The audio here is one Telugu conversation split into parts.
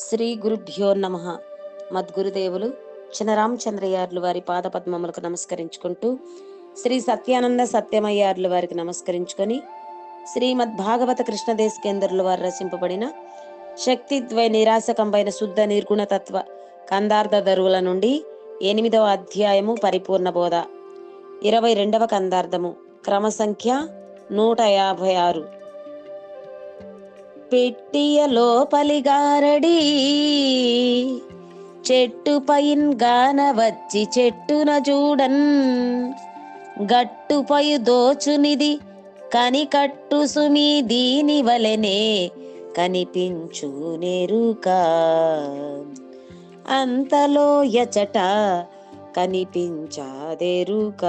శ్రీ గురుభ్యో నమః. మద్గురుదేవులు చినరామచంద్రయ్యార్లు వారి పాదపద్మములకు నమస్కరించుకుంటూ, శ్రీ సత్యానంద సత్యమయ్యార్లు వారికి నమస్కరించుకొని, శ్రీమద్భాగవత కృష్ణదేశకేంద్రుల వారు రచింపబడిన శక్తిద్వయ నిరాశకంబైన శుద్ధ నిర్గుణతత్వ కందార్థ దరువుల నుండి 8వ అధ్యాయము పరిపూర్ణ బోధ. 22వ కందార్థము క్రమసంఖ్య 156. పెట్టియ లోపలిగారడి చెట్టుపైన్ గాన వచ్చి చెట్టున చూడన్ గట్టుపై దోచునిది కనికట్టు సుమి దీని వలెనే కనిపించు నెరుక అంతలో యచట కనిపించాదెరుక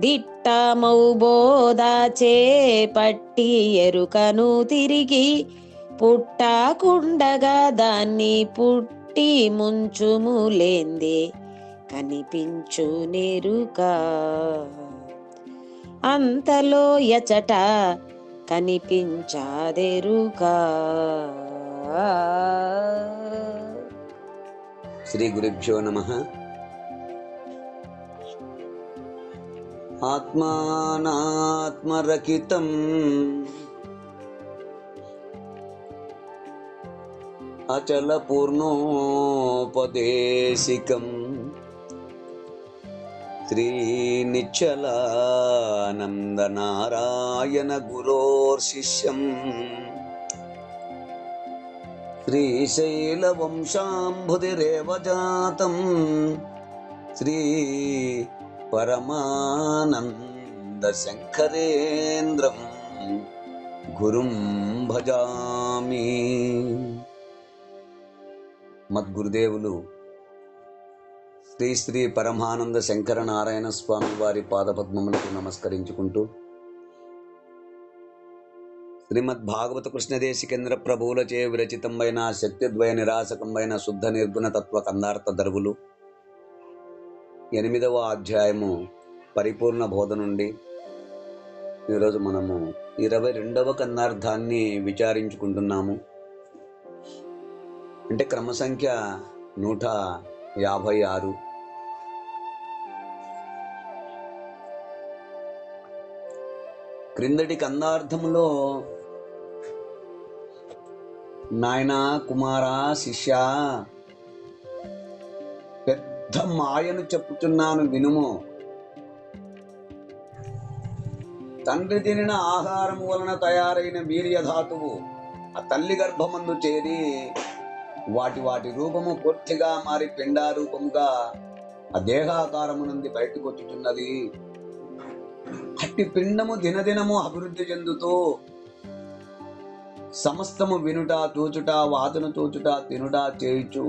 దిట్టమౌ బోధా చేపట్టి ఎరుకను తిరిగి పుట్టకుండగా దాన్ని పుట్టి ముంచుములేందే కనిపించు నెరుక అంతలో యచట కనిపించాదెరుక. శ్రీ గురుభ్యో నమః. ఆత్మానాత్మరకితం అచల పూర్ణోపదేశికం శ్రీ నిశ్చలానంద నారాయణ గురోర్శిష్యం శ్రీశైల వంశాంబుధిరేవ జాతం శ్రీ పరమానంద శంకరేంద్రం గురుం భజామి. మద్గురుదేవులు శ్రీ శ్రీ పరమానంద శంకర నారాయణ స్వామి వారి పాదపద్మములకు నమస్కరించుకుంటూ, శ్రీమద్ భాగవత కృష్ణదేశికేంద్ర ప్రభువులచే విరచితమైన శక్తిద్వయ నిరాశకంబైన శుద్ధ నిర్గుణ తత్వ కందార్థ దరువులు 8వ అధ్యాయము పరిపూర్ణ బోధ నుండి ఈరోజు మనము 22వ కందార్థాన్ని విచారించుకుంటున్నాము. అంటే క్రమసంఖ్య 156. క్రిందటి కందార్థములో నాయనా కుమారా శిష్య, పెద్ద మాయను చెప్పుతున్నాను వినుము. తండ్రి తినిన ఆహారము వలన తయారైన వీర్యధాతువు ఆ తల్లి గర్భమందు చేరి వాటి రూపము పూర్తిగా మారి పిండారూపముగా ఆ దేహాకారము నుండి బయటకు వచ్చుతున్నది. అట్టి పిండము దినదినము అభివృద్ధి చెందుతూ సమస్తము వినుట, చూచుట, వాసన చూచుట, తినుట చేయుచు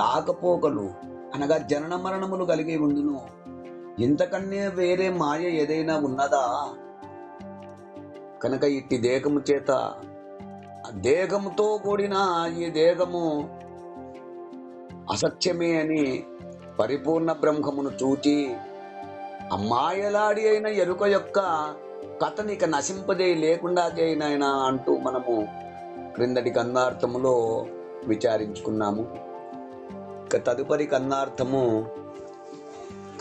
రాకపోకలు అనగా జనన మరణములు కలిగి ఉండును. ఇంతకన్నే వేరే మాయ ఏదైనా ఉన్నదా? కనుక ఇట్టి దేహము చేత, దేహముతో కూడిన ఈ దేహము అసత్యమే అని పరిపూర్ణ బ్రహ్మమును చూచి ఆ మాయలాడి అయిన ఎరుక యొక్క కథనిక నశింపజేయి లేకుండా చేయనైనా అంటూ మనము క్రిందటి కందార్థములో విచారించుకున్నాము. ఇక తదుపరి కందార్థము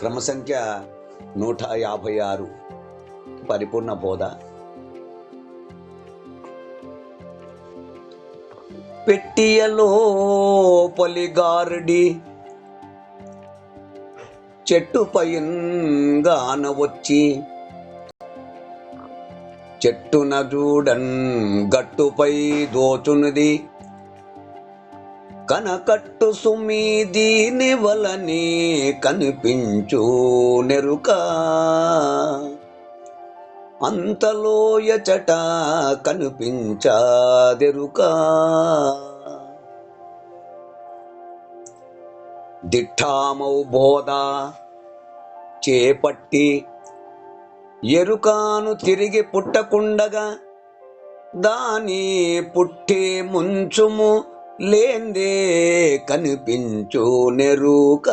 క్రమసంఖ్య 156 పరిపూర్ణ బోధ. పెట్టియలో పొలిగారుడి చెట్టుపైన్ గాన వచ్చి చెట్టున చూడన్ గట్టుపై దోచునిది కనకట్టు సుమి దీని వలని కనిపించు నెరుక అంతలో యచట కనిపించాదెరుక దిట్టామౌ బోధ చేపట్టి ఎరుకాను తిరిగి పుట్టకుండగా దాని పుట్టే ముంచుము లేందే కనిపించు నెరుక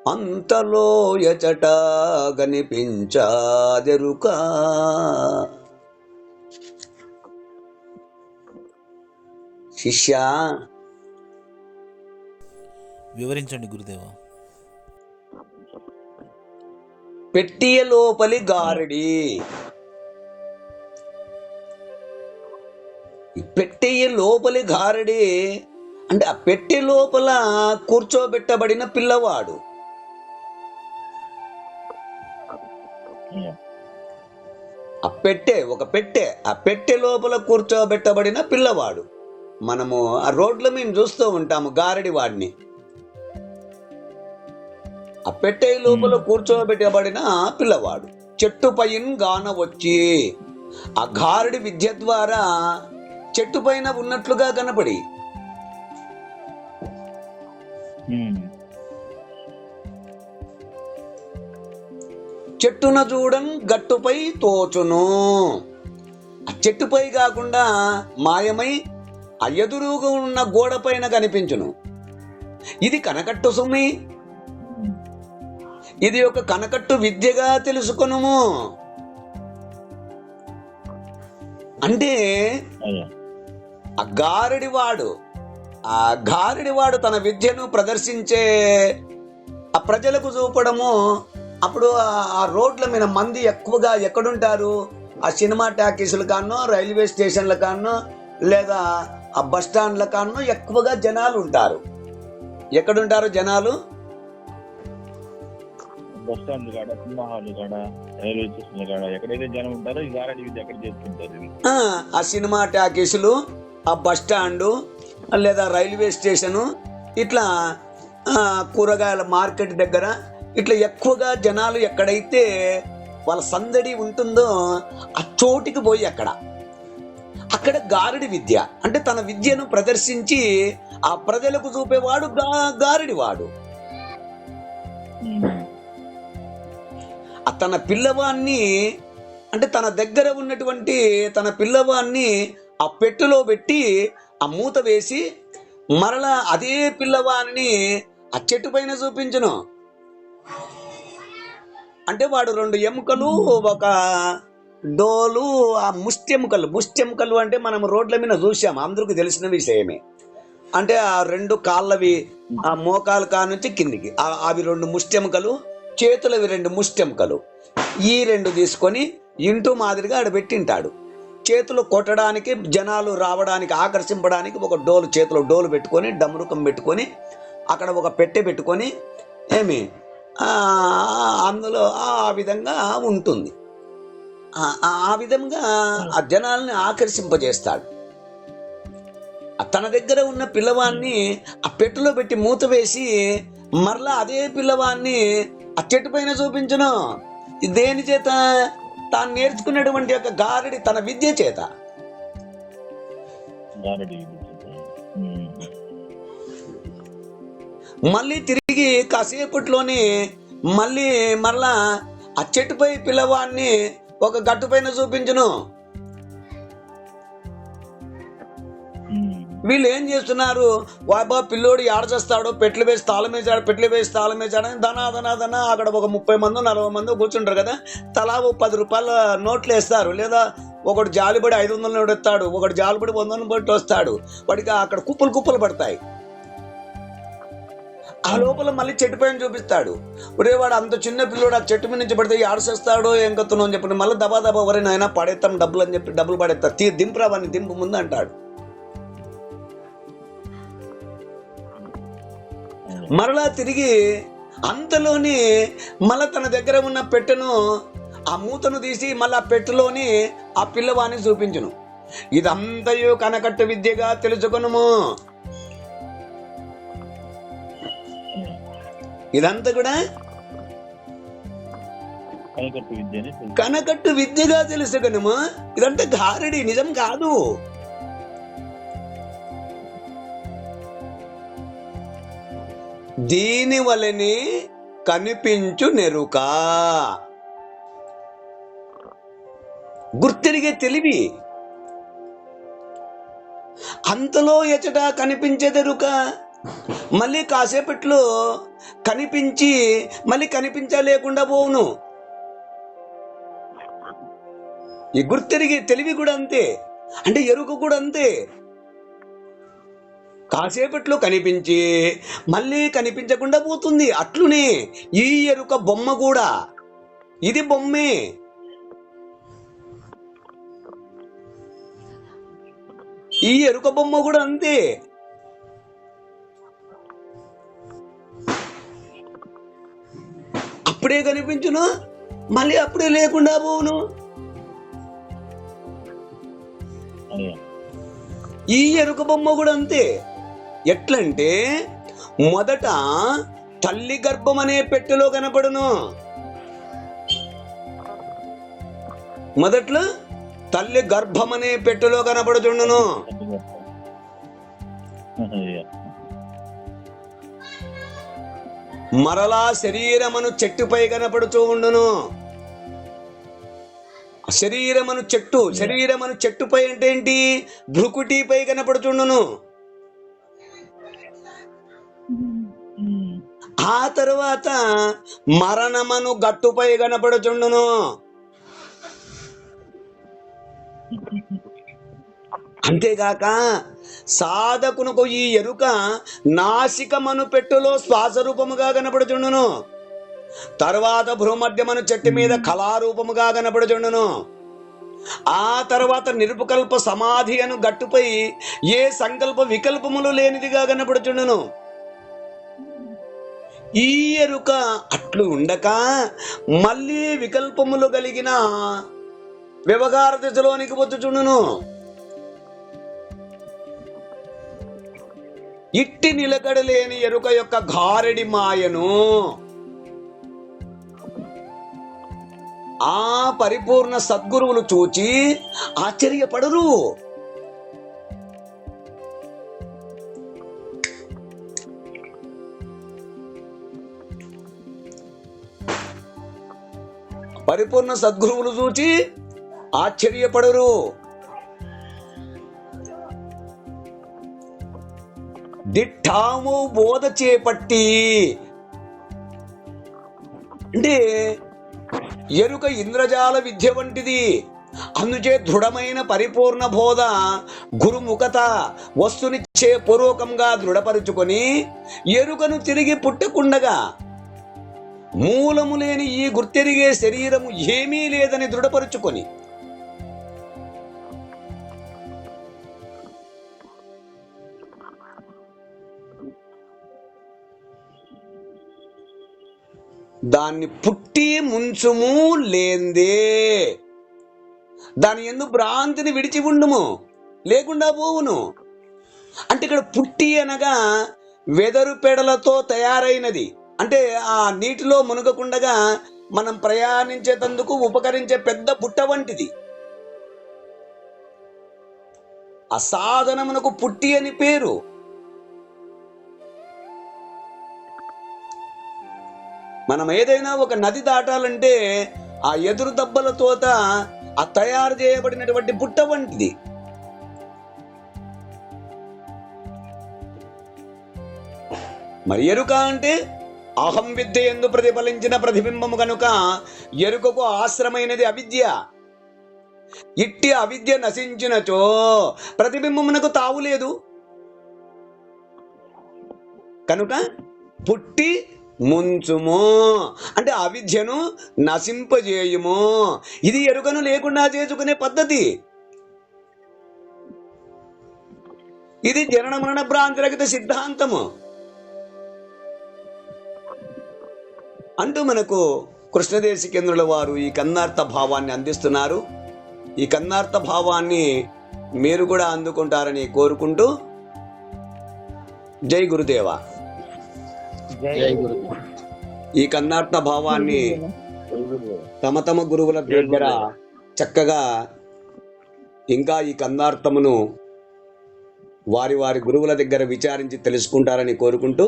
అంతలో యచట కనిపించాదెరుక. శిష్య, వివరించండి గురుదేవా. పెట్టియ లోపలి గారడి. ఈ పెట్టెయ లోపలి గారడి అంటే ఆ పెట్టె లోపల కూర్చోబెట్టబడిన పిల్లవాడు. ఒక పెట్టె, ఆ పెట్టె లోపల కూర్చోబెట్టబడిన పిల్లవాడు. మనము ఆ రోడ్ల మీద చూస్తూ ఉంటాము గారడి వాడిని. ఆ పెట్టె లోపల కూర్చోబెట్టబడిన పిల్లవాడు చెట్టు పైన గాన వచ్చి, ఆ గారడి విద్య ద్వారా చెట్టు పైన ఉన్నట్లుగా కనపడి, చెట్టున చూడన్ గట్టుపై తోచును. ఆ చెట్టుపై కాకుండా మాయమై ఆ ఎదురుగా ఉన్న గోడ పైన కనిపించును. ఇది కనకట్టు సుమి, ఇది ఒక కనకట్టు విద్యగా తెలుసుకొనుము. అంటే ఆ గారడివాడు తన విద్యను ప్రదర్శించే ఆ ప్రజలకు చూపడము. అప్పుడు ఆ రోడ్ల మీద మంది ఎక్కువగా ఎక్కడుంటారు? ఆ సినిమా టాకీసుల కానో, రైల్వే స్టేషన్ల కానో, లేదా ఆ బస్ స్టాండ్ల కానో ఎక్కువగా జనాలు ఉంటారు. ఎక్కడుంటారు జనాలు? బస్ స్టాండ్ కాడ, సినిమా హాల్ కాడ, రైల్వే స్టేషన్ కాడ ఎక్కడైతే జనం ఉంటారో ఈ గారడి విద్య ఎక్కడ చేసుకుంటారు. ఆ సినిమా టాకీసులు, ఆ బస్ స్టాండు, లేదా రైల్వే స్టేషను, ఇట్లా కూరగాయల మార్కెట్ దగ్గర ఇట్లా ఎక్కువగా జనాలు ఎక్కడైతే వాళ్ళ సందడి ఉంటుందో ఆ చోటికి పోయి అక్కడ గారడి విద్య అంటే తన విద్యను ప్రదర్శించి ఆ ప్రజలకు చూపేవాడు గారడివాడు. తన పిల్లవాన్ని అంటే తన దగ్గర ఉన్నటువంటి తన పిల్లవాన్ని ఆ పెట్టెలో పెట్టి ఆ మూత వేసి మరలా అదే పిల్లవాన్ని ఆ చెట్టు పైన చూపించును. అంటే వాడు 2 ఎముకలు, ఒక డోలు, ఆ ముష్టెముకలు అంటే మనం రోడ్ల మీద చూసాము, అందరికి తెలిసిన విషయమే. అంటే ఆ 2 కాళ్ళవి, ఆ మోకాలు కానుంచి కిందికి అవి 2 ముష్టెముకలు, చేతులవి 2 ముష్టెముకలు. ఈ 2 తీసుకొని ఇంటూ మాదిరిగా ఆడ పెట్టింటాడు. చేతులు కొట్టడానికి, జనాలు రావడానికి, ఆకర్షింపడానికి ఒక డోలు, చేతిలో డోలు పెట్టుకొని, డమరుకం పెట్టుకొని, అక్కడ ఒక పెట్టె పెట్టుకొని అందులో ఆ విధంగా ఉంటుంది. ఆ విధంగా ఆ జనాల్ని ఆకర్షింపజేస్తాడు. తన దగ్గర ఉన్న పిల్లవాన్ని ఆ పెట్టెలో పెట్టి మూత వేసి మరలా అదే పిల్లవాన్ని ఆ చెట్టు పైన చూపించును. దేని చేత? తాను నేర్చుకున్నటువంటి యొక్క గారడి తన విద్య చేత. మళ్ళీ తిరిగి కాసేపట్లోనే మరలా ఆ చెట్టుపై పిల్లవాన్ని ఒక గట్టు పైన చూపించును. వీళ్ళు ఏం చేస్తున్నారు? బాబా పిల్లోడు ఏడ చేస్తాడో, పెట్లు వేసి తాళం వేసాడని ధనా అక్కడ ఒక 30 మంది 40 మంది కూర్చుంటారు కదా, తలా 10 రూపాయల నోట్లు వేస్తారు. లేదా ఒకడు జాలిపడి 500 నోటు వస్తాడు, ఒకడు జాలిపడి 100 నోటు వస్తాడు. వాడికి అక్కడ కుప్పలు పడతాయి. ఆ లోపల మళ్ళీ చెట్టు పైన చూపిస్తాడు. ఒరే వాడు అంత చిన్న పిల్లోడు ఆ చెట్టు మీద నుంచి పడితే ఆడసేస్తాడో ఏం కత్తునో అని చెప్పి మళ్ళీ దబా ఎవరైనా అయినా పడేస్తాం డబ్బులు అని చెప్పి డబ్బులు పడేస్తా, దింపురా వాడిని, దింపు ముందు అంటాడు. మరలా తిరిగి అంతలోని మళ్ళా తన దగ్గర ఉన్న పెట్టెను, ఆ మూతను తీసి మళ్ళీ ఆ పెట్టెలోని ఆ పిల్లవాణ్ణి చూపించును. ఇదంతయు కనకట్టు విద్యగా తెలుసుకొనుము. ఇదంతా కూడా కనకట్టు విద్యగా తెలుసుకొనుము. ఇదంతా గారడి, నిజం కాదు. దీని వలనే కనిపించు నెరుక, గుర్తెరిగే తెలివి. అంతలో ఎచట కనిపించేదెరుక. మళ్ళీ కాసేపట్లో కనిపించి మళ్ళీ కనిపించలేకుండా పోవును. ఈ గుర్తెరిగే తెలివి కూడా అంతే, అంటే ఎరుక కూడా అంతే. కాసేపట్లో కనిపించి మళ్ళీ కనిపించకుండా పోతుంది. అట్లునే ఈ ఎరుక బొమ్మ కూడా, ఇది బొమ్మే. ఈ ఎరుక బొమ్మ కూడా అంతే. అప్పుడే కనిపించును, మళ్ళీ అప్పుడే లేకుండా పోవును. ఈ ఎరుక బొమ్మ కూడా అంతే. ఎట్లంటే మొదట తల్లి గర్భం అనే పెట్టెలో కనపడును. మొదట్లో తల్లి గర్భం అనే పెట్టెలో కనపడుచుండును. మరలా శరీరమును చెట్టుపై కనపడుతూ ఉండును. శరీరమును చెట్టుపై అంటే ఏంటి? భృకుటిపై కనపడుతుండును. ఆ తర్వాత మరణమను గట్టుపై కనపడుచుండును. అంతేగాక సాధకునకు ఈ ఎరుక నాసికమను పెట్టులో శ్వాసరూపముగా కనపడుచుండును. తర్వాత భ్రూమధ్యమను చెట్టు మీద కళారూపముగా కనపడుచుండును. ఆ తర్వాత నిరుపకల్ప సమాధి అను గట్టుపై ఏ సంకల్ప వికల్పములు లేనిదిగా కనపడుచుండును. ఈ ఎరుక అట్లు ఉండక మళ్ళీ వికల్పములు కలిగిన వ్యవహార దశలోనికి వచ్చుచుండును. ఇట్టి నిలకడలేని ఎరుక యొక్క గారెడి మాయను ఆ పరిపూర్ణ సద్గురువులు చూచి ఆశ్చర్యపడరు. పరిపూర్ణ సద్గురువులు చూచి ఆశ్చర్యపడరు. దిట్టాము బోధ చేపట్టి అంటే ఎరుక ఇంద్రజాల విద్య వంటిది. అందుచే దృఢమైన పరిపూర్ణ బోధ గురుముఖత వస్తునిచ్చే పూర్వకంగా దృఢపరుచుకొని ఎరుకను తిరిగి పుట్టకుండగా మూలము లేని ఈ గుర్తెరిగే శరీరము ఏమీ లేదని దృఢపరుచుకొని దాన్ని పుట్టి ముంచుము లేందే, దాని యందు భ్రాంతిని విడిచి ఉండుము లేకుండా పోవును. అంటే ఇక్కడ పుట్టి అనగా వెదరు పెడలతో తయారైనది. అంటే ఆ నీటిలో మునగకుండగా మనం ప్రయాణించేటందుకు ఉపకరించే పెద్ద బుట్ట వంటిది. ఆ సాధనమునకు పుట్టి అని పేరు. మనం ఏదైనా ఒక నది దాటాలంటే ఆ ఎదురు దబ్బలతోత ఆ తయారు చేయబడినటువంటి బుట్ట వంటిది. మరి ఎరుక అంటే అహం విద్య ఎందు ప్రతిఫలించిన ప్రతిబింబము కనుక ఎరుకకు ఆశ్రమైనది అవిద్య. ఇట్టి అవిద్య నశించినచో ప్రతిబింబమునకు తావులేదు. కనుక పుట్టి ముంచుము అంటే అవిద్యను నశింపజేయుము. ఇది ఎరుకను లేకుండా చేసుకునే పద్ధతి. ఇది జనన మరణ భ్రాంతిరహిత సిద్ధాంతము అంటూ మనకు కృష్ణదేశికేంద్రుల వారు ఈ కన్నార్థ భావాన్ని అందిస్తున్నారు. ఈ కన్నార్థ భావాన్ని మీరు కూడా అందుకుంటారని కోరుకుంటూ జై గురుదేవ. ఈ కన్నార్థ భావాన్ని తమ తమ గురువుల దగ్గర చక్కగా ఇంకా ఈ కన్నార్థమును వారి వారి గురువుల దగ్గర విచారించి తెలుసుకుంటారని కోరుకుంటూ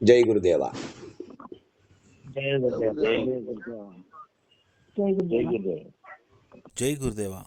జై గురుదేవ. జై గురుదేవా.